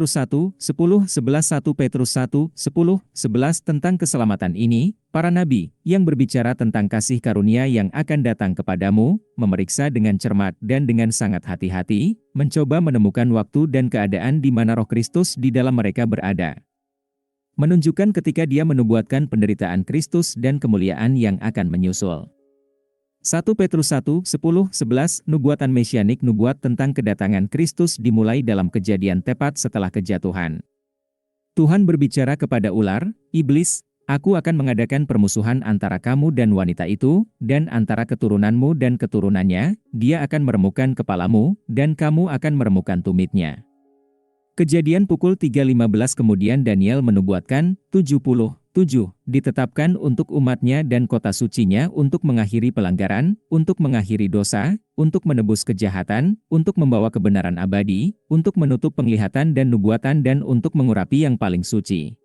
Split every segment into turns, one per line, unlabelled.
1, 10, 11 1 Petrus 1, 10, 11 tentang keselamatan ini, para nabi, yang berbicara tentang kasih karunia yang akan datang kepadamu, memeriksa dengan cermat dan dengan sangat hati-hati, mencoba menemukan waktu dan keadaan di mana Roh Kristus di dalam mereka berada. Menunjukkan ketika dia menubuatkan penderitaan Kristus dan kemuliaan yang akan menyusul. 1 Petrus 1, 10, 11 Nubuatan Mesianik nubuat tentang kedatangan Kristus dimulai dalam kejadian tepat setelah kejatuhan. Tuhan berbicara kepada ular, iblis, aku akan mengadakan permusuhan antara kamu dan wanita itu, dan antara keturunanmu dan keturunannya, dia akan meremukkan kepalamu, dan kamu akan meremukkan tumitnya. Kejadian pukul 3.15 kemudian Daniel menubuatkan, 77, ditetapkan untuk umatnya dan kota sucinya untuk mengakhiri pelanggaran, untuk mengakhiri dosa, untuk menebus kejahatan, untuk membawa kebenaran abadi, untuk menutup penglihatan dan nubuatan dan untuk mengurapi yang paling suci.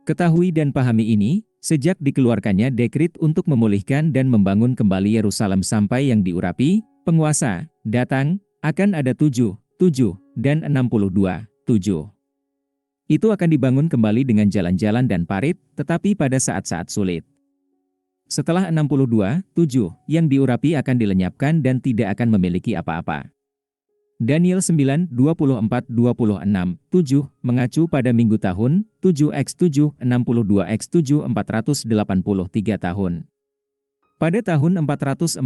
Ketahui dan pahami ini, sejak dikeluarkannya dekrit untuk memulihkan dan membangun kembali Yerusalem sampai yang diurapi, penguasa, datang, akan ada 7 dan 62, 7. Itu akan dibangun kembali dengan jalan-jalan dan parit, tetapi pada saat-saat sulit. Setelah 62, 7, yang diurapi akan dilenyapkan dan tidak akan memiliki apa-apa. Daniel 9, 24, 26, 7, mengacu pada minggu tahun, 7x7, 62x7, 483 tahun. Pada tahun 445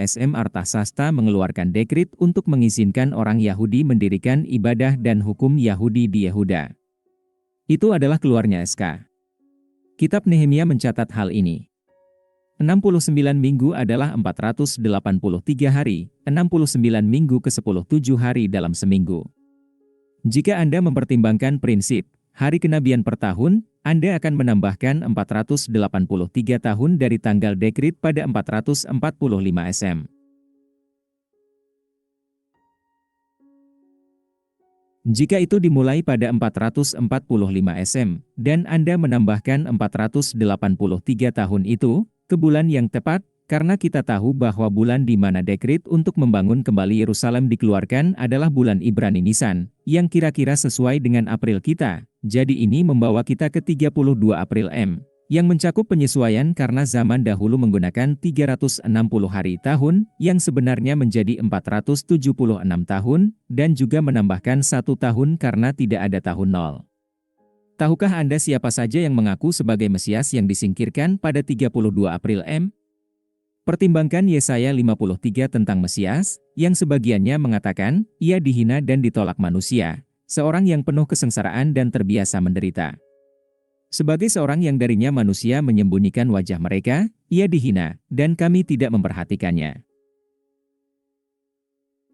SM Artasasta mengeluarkan dekrit untuk mengizinkan orang Yahudi mendirikan ibadah dan hukum Yahudi di Yehuda. Itu adalah keluarnya SK. Kitab Nehemia mencatat hal ini. 69 minggu adalah 483 hari, 69 minggu ke-10 7 hari dalam seminggu. Jika Anda mempertimbangkan prinsip hari kenabian per tahun, Anda akan menambahkan 483 tahun dari tanggal dekrit pada 445 SM. Jika itu dimulai pada 445 SM, dan Anda menambahkan 483 tahun itu, ke bulan yang tepat, karena kita tahu bahwa bulan di mana dekrit untuk membangun kembali Yerusalem dikeluarkan adalah bulan Ibrani Nisan, yang kira-kira sesuai dengan April kita, jadi ini membawa kita ke 32 April M, yang mencakup penyesuaian karena zaman dahulu menggunakan 360 hari tahun, yang sebenarnya menjadi 476 tahun, dan juga menambahkan 1 tahun karena tidak ada tahun 0. Tahukah Anda siapa saja yang mengaku sebagai Mesias yang disingkirkan pada 32 April M? Pertimbangkan Yesaya 53 tentang Mesias, yang sebagiannya mengatakan, ia dihina dan ditolak manusia, seorang yang penuh kesengsaraan dan terbiasa menderita. Sebagai seorang yang darinya manusia menyembunyikan wajah mereka, ia dihina, dan kami tidak memperhatikannya.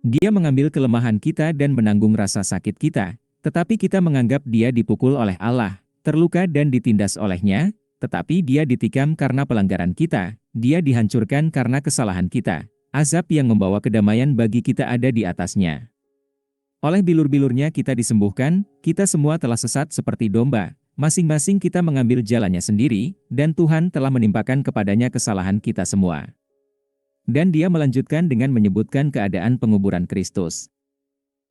Dia mengambil kelemahan kita dan menanggung rasa sakit kita, tetapi kita menganggap dia dipukul oleh Allah, terluka dan ditindas olehnya, tetapi dia ditikam karena pelanggaran kita, dia dihancurkan karena kesalahan kita, azab yang membawa kedamaian bagi kita ada di atasnya. Oleh bilur-bilurnya kita disembuhkan, kita semua telah sesat seperti domba, masing-masing kita mengambil jalannya sendiri, dan Tuhan telah menimpakan kepadanya kesalahan kita semua. Dan dia melanjutkan dengan menyebutkan keadaan penguburan Kristus.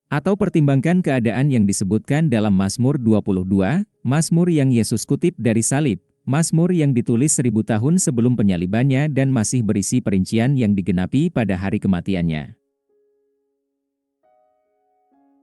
Atau pertimbangkan keadaan yang disebutkan dalam Mazmur 22, Mazmur yang Yesus kutip dari salib, Mazmur yang ditulis 1000 tahun sebelum penyalibannya dan masih berisi perincian yang digenapi pada hari kematiannya.